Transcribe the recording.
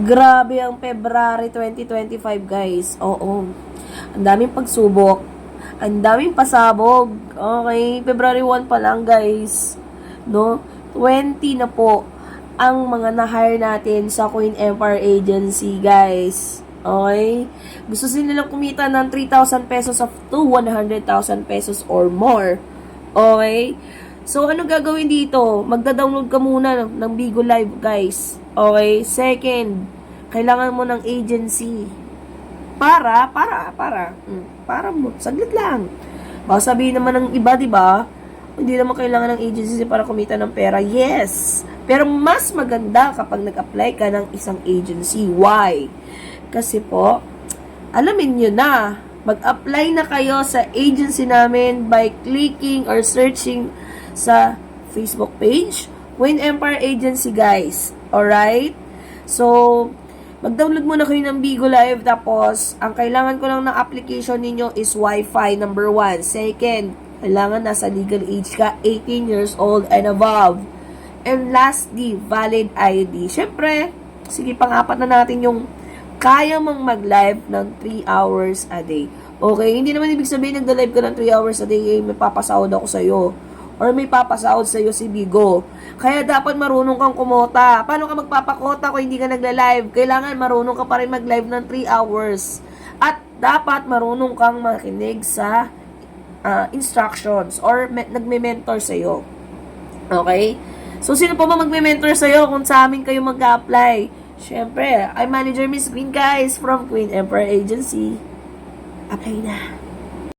Grabe ang February 2025, guys. Oo. Ang daming pagsubok. Ang daming pasabog. Okay, February 1 pa lang, guys. No? 20 na po ang mga na-hire natin sa Queen Empire Agency, guys. Okay? Gusto nilang kumita ng 3,000 pesos up to 100,000 pesos or more. Okay? So, ano gagawin dito? Magda-download ka muna ng Bigo Live, guys. Okay? Second, kailangan mo ng agency. Para mo. Saglit lang. Baka sabihin naman ng iba, di ba? Hindi naman kailangan ng agency para kumita ng pera. Yes. Pero mas maganda kapag nag-apply ka ng isang agency. Why? Kasi po, alamin nyo na, mag-apply na kayo sa agency namin by clicking or searching sa Facebook page, Queen Empire Agency, guys. Alright? So, mag-download muna kayo ng Bigo Live, tapos, ang kailangan ko lang ng application ninyo is Wi-Fi, number 1. Second, kailangan nasa legal age ka, 18 years old and above. And lastly, valid ID. Siyempre, sige, pang-apat na natin yung kaya mong mag-live ng 3 hours a day. Okay, hindi naman ibig sabihin nagda-live ka ng 3 hours a day, may papasahod ako sa'yo. Or may papasahod sa'yo si Bigo. Kaya dapat marunong kang kumota. Paano ka magpapakota kung hindi ka nagla-live? Kailangan marunong ka pa rin mag-live ng 3 hours. At dapat marunong kang makinig sa instructions or nagme-mentor sa'yo. Okay? So, sino pa ba magme-mentor sa'yo kung sa amin kayo mag-apply? Siyempre, I'm Manager Miss Queen, guys, from Queen Emperor Agency. Apply na.